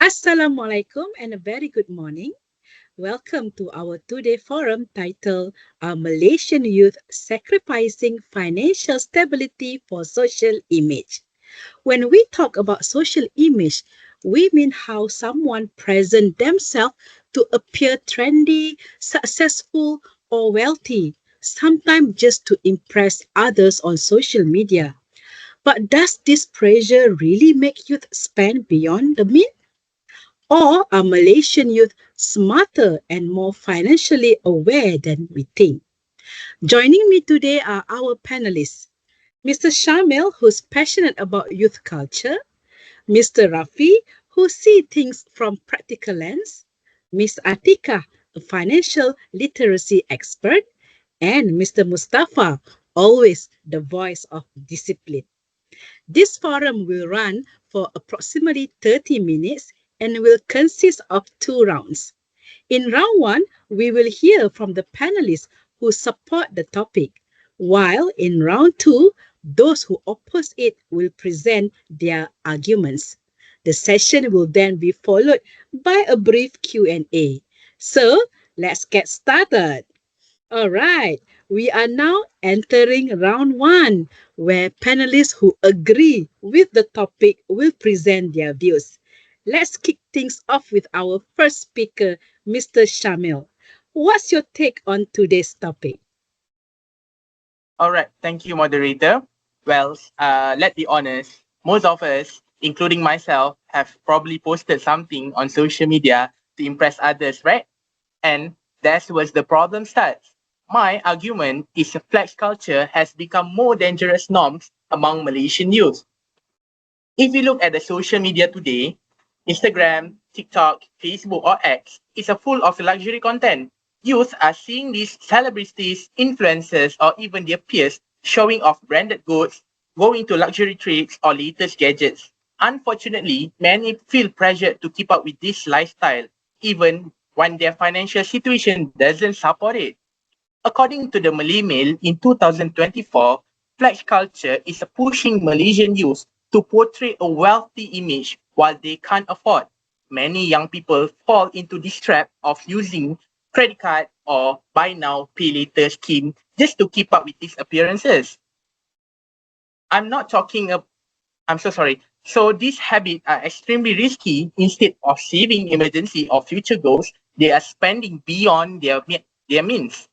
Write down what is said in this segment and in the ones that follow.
Assalamualaikum and a very good morning. Welcome to our today forum titled Malaysian Youth Sacrificing Financial Stability for Social Image. When we talk about social image, we mean how someone presents themselves to appear trendy, successful, or wealthy, sometimes just to impress others on social media. But does this pressure really make youth spend beyond the means? Or are Malaysian youth smarter and more financially aware than we think? Joining me today are our panelists. Mr. Shamil, who's passionate about youth culture, Mr. Rafi, who sees things from practical lens, Miss Atika, a financial literacy expert, and Mr. Mustafa, always the voice of discipline. This forum will run for approximately 30 minutes and will consist of two rounds. In round one, we will hear from the panelists who support the topic, while in round two, those who oppose it will present their arguments. The session will then be followed by a brief Q&A. So, let's get started. All right, we are now entering round one, where panelists who agree with the topic will present their views. Let's kick things off with our first speaker, Mr. Shamil. What's your take on today's topic? All right, thank you, moderator. Well, let's be honest, most of us, including myself, have probably posted something on social media to impress others, right? And that's where the problem starts. My argument is flex culture has become more dangerous norms among Malaysian youth. If you look at the social media today, Instagram, TikTok, Facebook, or X is a full of luxury content. Youth are seeing these celebrities, influencers, or even their peers showing off branded goods, going to luxury trips, or latest gadgets. Unfortunately, many feel pressured to keep up with this lifestyle, even when their financial situation doesn't support it. According to the Malay Mail in 2024, flex culture is pushing Malaysian youth to portray a wealthy image while they can't afford. Many young people fall into this trap of using credit card or buy now, pay later scheme just to keep up with these appearances. I'm not talking of, I'm so sorry. So these habits are extremely risky. Instead of saving emergency or future goals, they are spending beyond their means.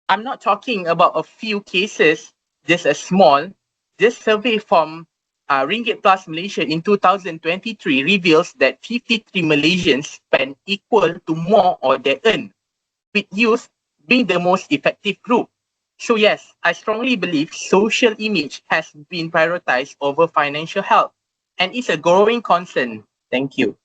I'm not talking about a few cases, just a small. This survey from Ringgit Plus Malaysia in 2023 reveals that 53 Malaysians spend equal to more or they earn, with youth being the most effective group. So yes, I strongly believe social image has been prioritized over financial health, and it's a growing concern. Thank you.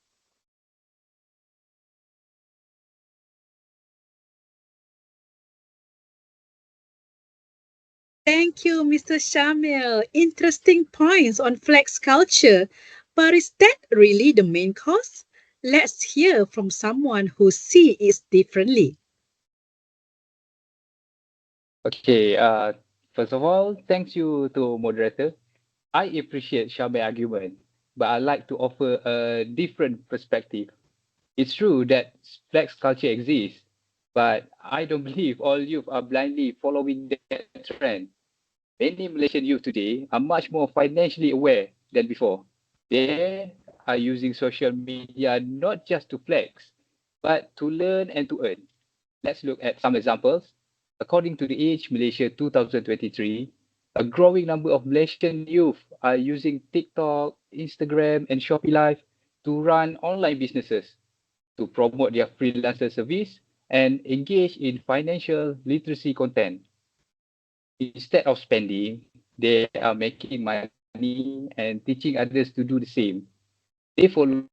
Thank you, Mr. Shamil. Interesting points on flex culture. But is that really the main cause? Let's hear from someone who sees it differently. Okay, first of all, thanks you to moderator. I appreciate Shabe's argument, but I like to offer a different perspective. It's true that flex culture exists, but I don't believe all youth are blindly following that trend. Many Malaysian youth today are much more financially aware than before. They are using social media not just to flex, but to learn and to earn. Let's look at some examples. According to the Age Malaysia 2023, a growing number of Malaysian youth are using TikTok, Instagram, and Shopee Live to run online businesses, to promote their freelancer service, and engage in financial literacy content. Instead of spending, they are making money and teaching others to do the same. They follow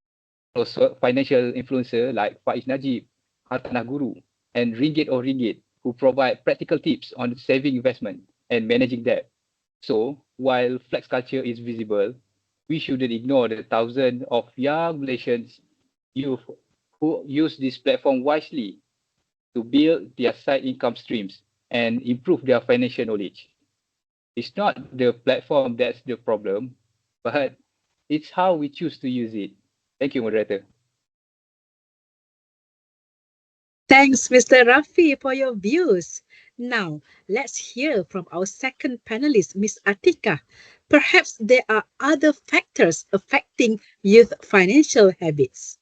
financial influencers like Faiz Najib, Hartanah Guru, and Ringgit or Ringgit, who provide practical tips on saving investment and managing debt. So, while flex culture is visible, we shouldn't ignore the thousands of young Malaysians youth who use this platform wisely to build their side income streams and improve their financial knowledge. It's not the platform that's the problem, but it's how we choose to use it. Thank you, moderator. Thanks, Mr. Rafi, for your views. Now, let's hear from our second panelist, Miss Atika. Perhaps there are other factors affecting youth financial habits.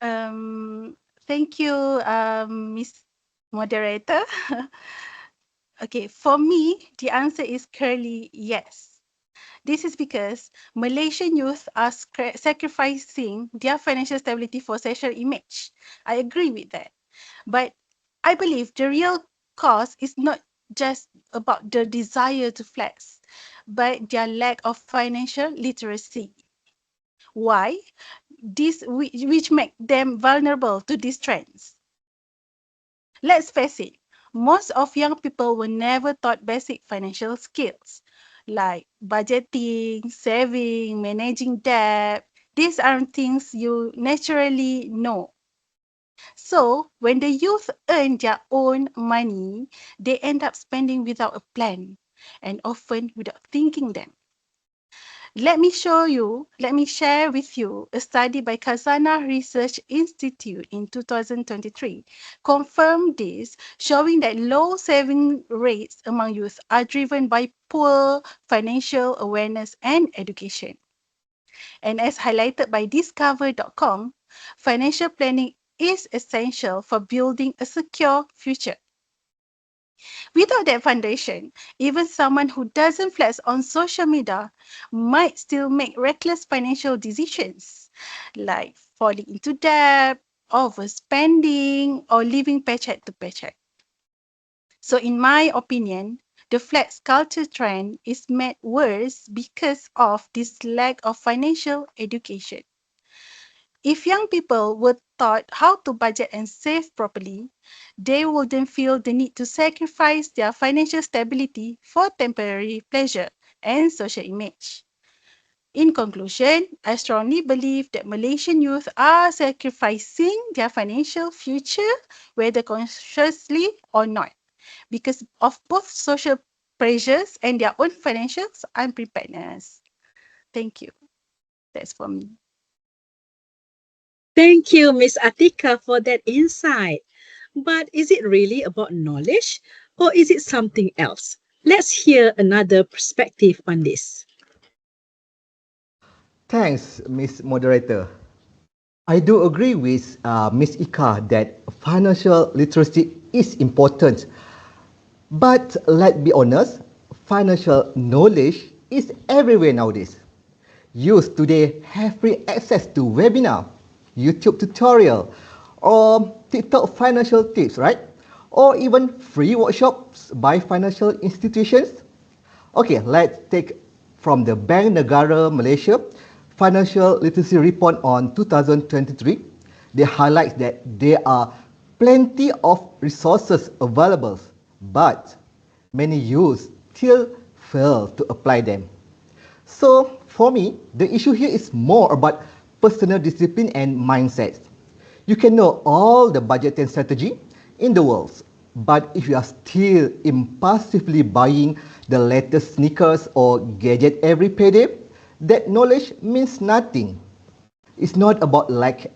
Thank you, Miss Moderator. Okay, for me, the answer is clearly yes. This is because Malaysian youth are sacrificing their financial stability for social image. I agree with that. But I believe the real cause is not just about the desire to flex, but their lack of financial literacy. Why? Which make them vulnerable to these trends. Let's face it, most of young people were never taught basic financial skills like budgeting, saving, managing debt. These aren't things you naturally know. So, when the youth earn their own money, they end up spending without a plan and often without thinking them. Let me share with you a study by Kazana Research Institute in 2023 confirmed this, showing that low saving rates among youth are driven by poor financial awareness and education. And as highlighted by discover.com, financial planning is essential for building a secure future. Without that foundation, even someone who doesn't flex on social media might still make reckless financial decisions, like falling into debt, overspending, or living paycheck to paycheck. So, in my opinion, the flex culture trend is made worse because of this lack of financial education. If young people were taught how to budget and save properly, they wouldn't feel the need to sacrifice their financial stability for temporary pleasure and social image. In conclusion, I strongly believe that Malaysian youth are sacrificing their financial future, whether consciously or not, because of both social pressures and their own financial unpreparedness. Thank you. That's for me. Thank you, Miss Atika, for that insight. But is it really about knowledge or is it something else? Let's hear another perspective on this. Thanks, Miss Moderator. I do agree with Miss Ika that financial literacy is important. But let's be honest, financial knowledge is everywhere nowadays. Youth today have free access to webinar, YouTube tutorial, or TikTok financial tips, right? Or even free workshops by financial institutions. Okay, let's take from the Bank Negara Malaysia Financial Literacy Report on 2023. They highlight that there are plenty of resources available, but many youths still fail to apply them. So for me, the issue here is more about personal discipline and mindset. You can know all the budgeting strategy in the world, but if you are still impulsively buying the latest sneakers or gadget every payday, that knowledge means nothing. It's not about lack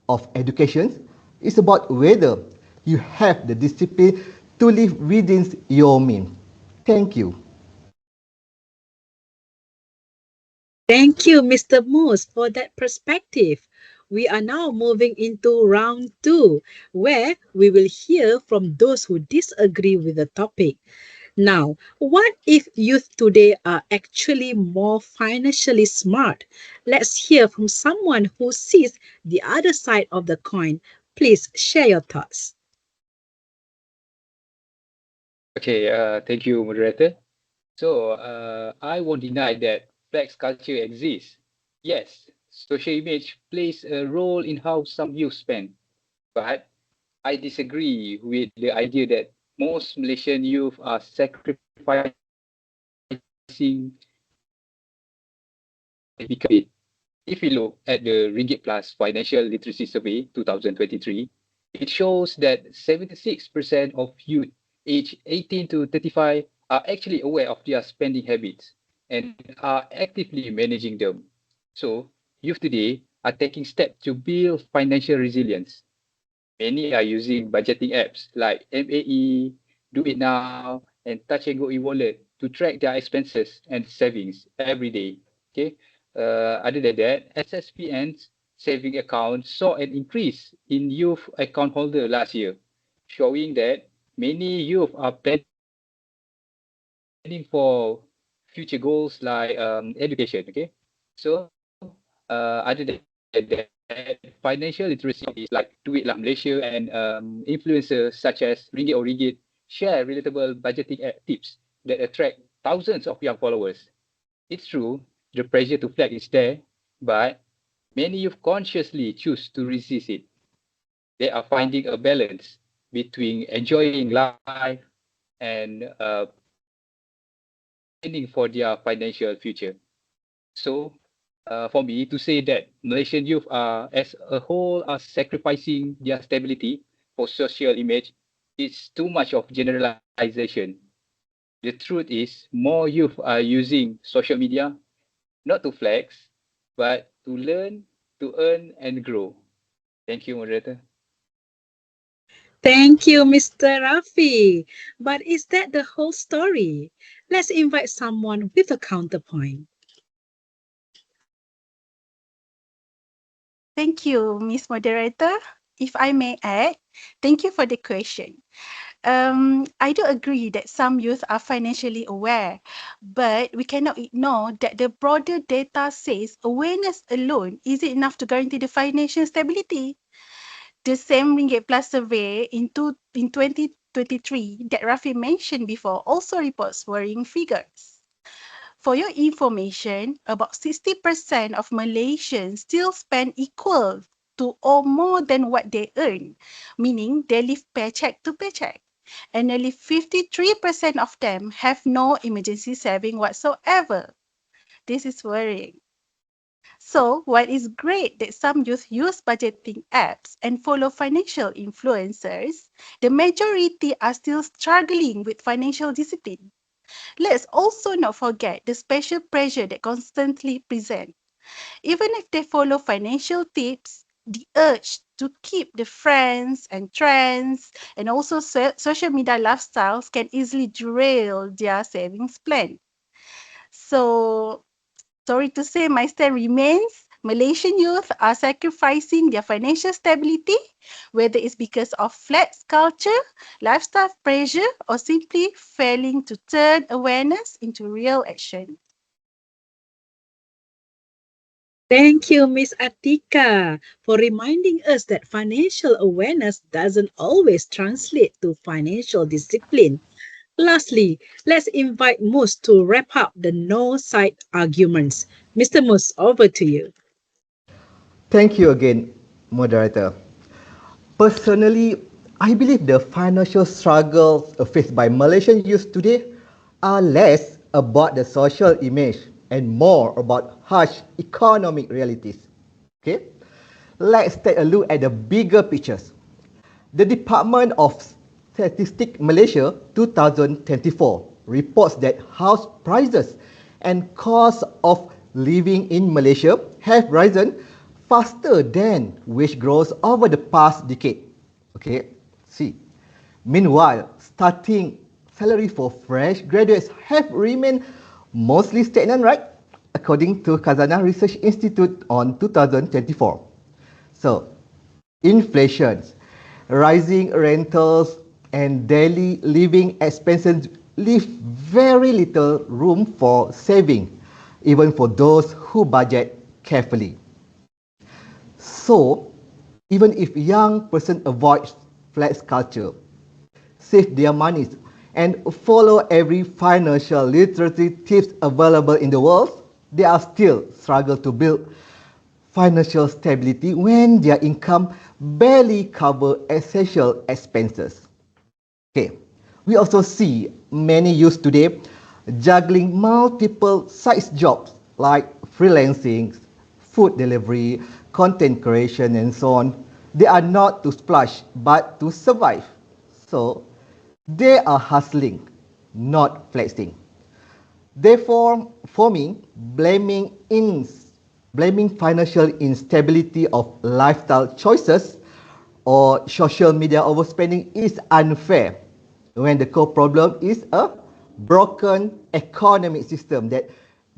of education, it's about whether you have the discipline to live within your means. Thank you. Thank you, Mr. Moose, for that perspective. We are now moving into round two, where we will hear from those who disagree with the topic. Now, what if youth today are actually more financially smart? Let's hear from someone who sees the other side of the coin. Please share your thoughts. Okay, thank you, moderator. So, I won't deny that flex culture exists. Yes, social image plays a role in how some youth spend, but I disagree with the idea that most Malaysian youth are sacrificing because it. If we look at the Ringgit Plus Financial Literacy Survey 2023, it shows that 76% of youth aged 18 to 35 are actually aware of their spending habits, and are actively managing them. So, youth today are taking steps to build financial resilience. Many are using budgeting apps like MAE, Do It Now, and Touch and Go e-wallet to track their expenses and savings every day. Okay. Other than that, SSPN's saving account saw an increase in youth account holder last year, showing that many youth are planning for future goals like education. Okay. So, other than that, financial literacy platforms like Do It Lah Malaysia and influencers such as Ringgit or Ringgit share relatable budgeting tips that attract thousands of young followers. It's true, the pressure to flex is there, but many youth consciously choose to resist it. They are finding a balance between enjoying life and planning for their financial future. So, for me to say that Malaysian youth are, as a whole, are sacrificing their stability for social image, it's too much of generalization. The truth is, more youth are using social media not to flex, but to learn, to earn, and grow. Thank you, moderator. Thank you, Mr. Rafi. But is that the whole story? Let's invite someone with a counterpoint. Thank you, Miss Moderator. If I may add, thank you for the question. I do agree that some youth are financially aware, but we cannot ignore that the broader data says awareness alone isn't enough to guarantee the financial stability. The same Ringgit Plus survey in 2023 that Rafi mentioned before also reports worrying figures. For your information, about 60% of Malaysians still spend equal to or more than what they earn, meaning they live paycheck to paycheck. And nearly 53% of them have no emergency saving whatsoever. This is worrying. So, while it's great that some youth use budgeting apps and follow financial influencers, the majority are still struggling with financial discipline. Let's also not forget the special pressure that constantly present. Even if they follow financial tips, the urge to keep the friends and trends and also social media lifestyles can easily derail their savings plan. So, sorry to say, my stand remains Malaysian youth are sacrificing their financial stability, whether it's because of flex culture, lifestyle pressure, or simply failing to turn awareness into real action. Thank you, Miss Atika, for reminding us that financial awareness doesn't always translate to financial discipline. Lastly, let's invite Mus to wrap up the no side arguments. Mr. Mus, over to you. Thank you again, moderator. Personally, I believe the financial struggles faced by Malaysian youth today are less about the social image and more about harsh economic realities. Okay? Let's take a look at the bigger pictures. The Department of Statistics Malaysia 2024 reports that house prices and cost of living in Malaysia have risen faster than wage growth over the past decade. Okay, see. Meanwhile, starting salary for fresh graduates have remained mostly stagnant, right? According to Khazanah Research Institute on 2024. So, inflation, rising rentals, and daily living expenses leave very little room for saving, even for those who budget carefully. So, even if young person avoids flex culture, save their money, and follow every financial literacy tips available in the world, they are still struggle to build financial stability when their income barely cover essential expenses. Okay. We also see many youth today juggling multiple side jobs like freelancing, food delivery, content creation, and so on. They are not to splash but to survive. So they are hustling, not flexing. Therefore, for me, blaming financial instability of lifestyle choices or social media overspending is unfair when the core problem is a broken economic system that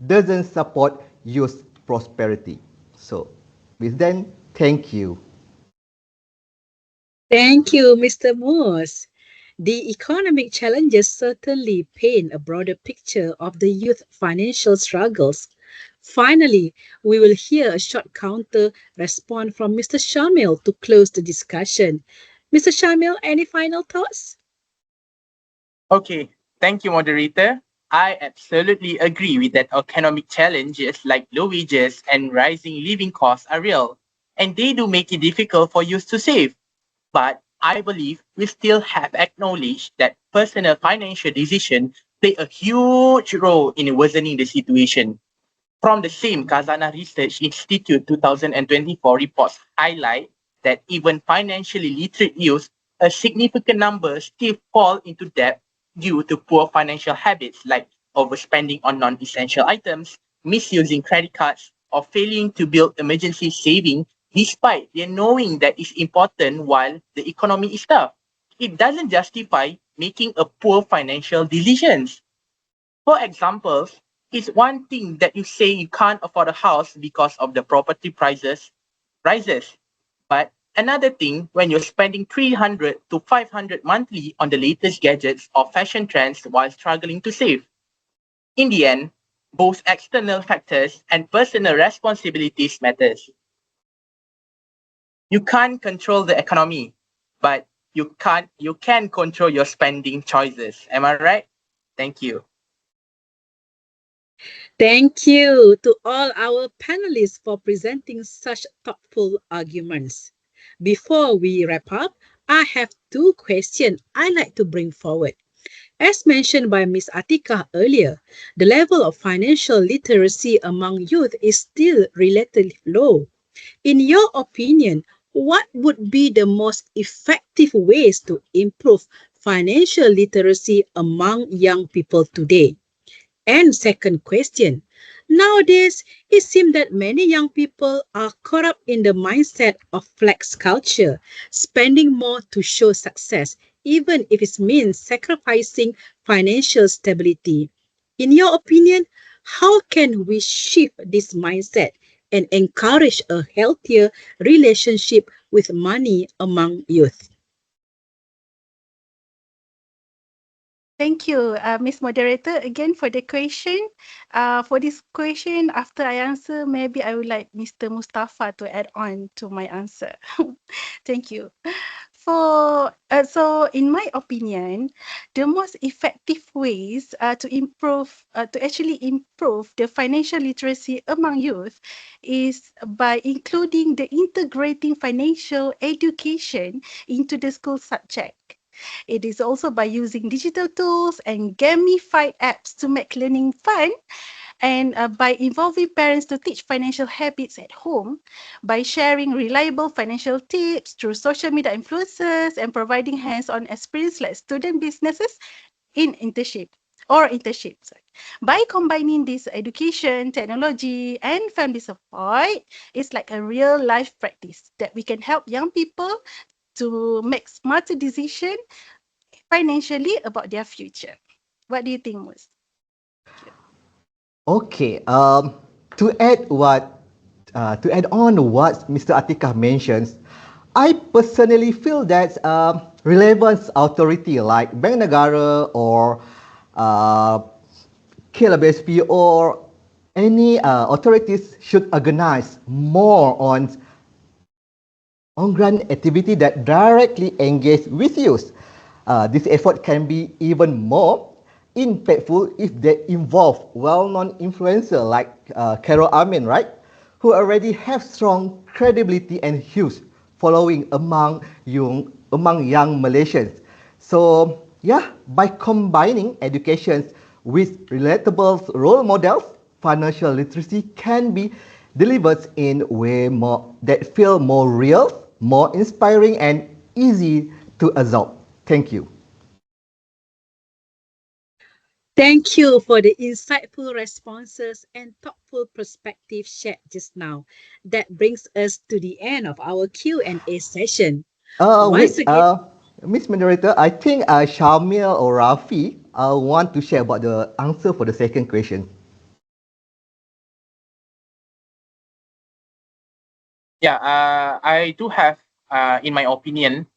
doesn't support youth prosperity. So, with that, thank you. Thank you, Mr. Moose. The economic challenges certainly paint a broader picture of the youth financial struggles. Finally, we will hear a short counter response from Mr. Shamil to close the discussion. Mr. Shamil, any final thoughts? Okay, thank you, moderator. I absolutely agree with that economic challenges like low wages and rising living costs are real, and they do make it difficult for youth to save. But I believe we still have acknowledged that personal financial decisions play a huge role in worsening the situation. From the same Kazana Research Institute 2024 reports highlight that even financially literate youth, a significant number still fall into debt due to poor financial habits like overspending on non-essential items, misusing credit cards, or failing to build emergency saving despite their knowing that is important while the economy is tough. It doesn't justify making a poor financial decisions. For example, it's one thing that you say you can't afford a house because of the property prices rises. But another thing when you're spending 300 to 500 monthly on the latest gadgets or fashion trends while struggling to save. In the end, both external factors and personal responsibilities matters. You can't control the economy, but you can control your spending choices. Am I right? Thank you. Thank you to all our panelists for presenting such thoughtful arguments. Before we wrap up, I have two questions I'd like to bring forward. As mentioned by Ms. Atika earlier, the level of financial literacy among youth is still relatively low. In your opinion, what would be the most effective ways to improve financial literacy among young people today? And second question, nowadays it seems that many young people are caught up in the mindset of flex culture, spending more to show success, even if it means sacrificing financial stability. In your opinion, how can we shift this mindset and encourage a healthier relationship with money among youth? Thank you, Miss Moderator, again for the question. For this question, after I answer, maybe I would like Mr. Mustafa to add on to my answer. Thank you. So in my opinion, the most effective ways to actually improve the financial literacy among youth is by including the integrating financial education into the school subject. It is also by using digital tools and gamified apps to make learning fun, and by involving parents to teach financial habits at home, by sharing reliable financial tips through social media influencers, and providing hands-on experience like student businesses in internships. By combining this education, technology, and family support, it's like a real life practice that we can help young people to make smarter decisions financially about their future. What do you think, Mus? Okay, to add what to add on what Mr. Atikah mentions, I personally feel that relevant authority like Bank Negara or uh, KLBSP or any authorities should organize more on-ground activity that directly engage with youth. This effort can be even more impactful if they involve well-known influencers like Carol Amin, right? Who already have strong credibility and huge following among young Malaysians. So yeah, by combining education with relatable role models, financial literacy can be delivered in way more that feel more real, more inspiring, and easy to absorb. Thank you. Thank you for the insightful responses and thoughtful perspective shared just now. That brings us to the end of our Q&A session. Once Wait, again, Miss Moderator, I think Shamil or Rafi want to share about the answer for the second question. Yeah, I do have, in my opinion,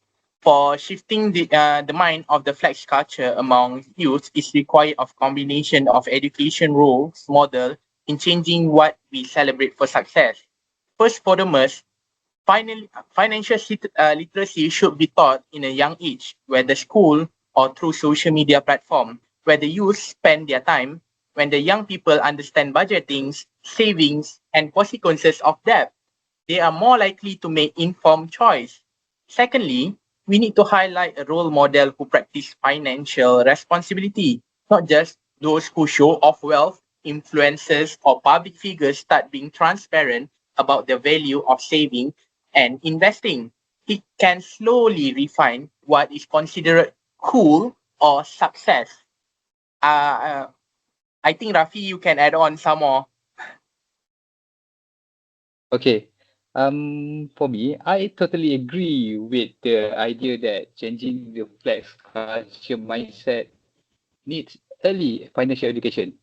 for shifting the mind of the flex culture among youth is required of combination of education roles model in changing what we celebrate for success. First, foremost, financial literacy should be taught in a young age, whether school or through social media platform, where the youth spend their time, when the young people understand budgeting, savings, and consequences of debt, they are more likely to make informed choice. Secondly, we need to highlight a role model who practice financial responsibility, not just those who show off wealth, influencers, or public figures start being transparent about the value of saving and investing. It can slowly refine what is considered cool or success. Uh, I think Rafi, you can add on some more. Okay. For me, I totally agree with the idea that changing the flex culture mindset needs early financial education,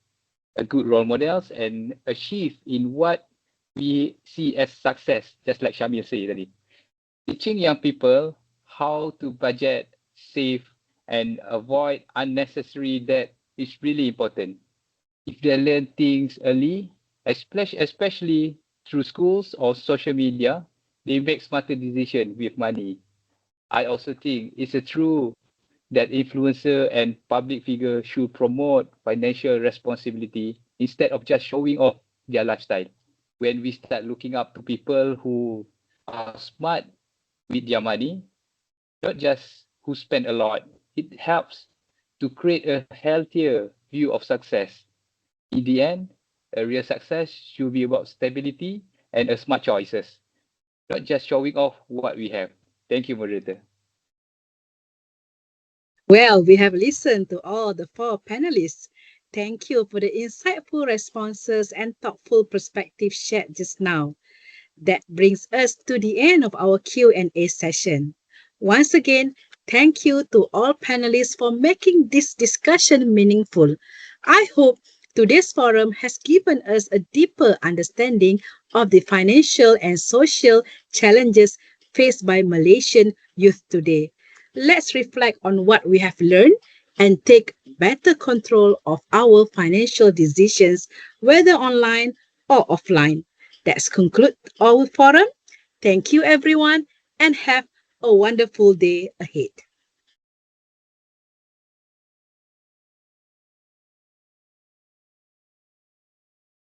a good role models, and a shift in what we see as success, just like Shamil said tadi. Teaching young people how to budget, save, and avoid unnecessary debt is really important. If they learn things early, especially through schools or social media, they make smarter decisions with money. I also think it's a true that influencer and public figure should promote financial responsibility instead of just showing off their lifestyle. When we start looking up to people who are smart with their money, not just who spend a lot, it helps to create a healthier view of success. In the end, a real success should be about stability and a smart choices, not just showing off what we have. Thank you, moderator. well, we have listened to all the four panelists. Thank you for the insightful responses and thoughtful perspective shared just now. That brings us to the end of our Q&A session. Once again, thank you to all panelists for making this discussion meaningful. I hope today's forum has given us a deeper understanding of the financial and social challenges faced by Malaysian youth today. Let's reflect on what we have learned and take better control of our financial decisions, whether online or offline. That's conclude our forum. Thank you everyone and have a wonderful day ahead.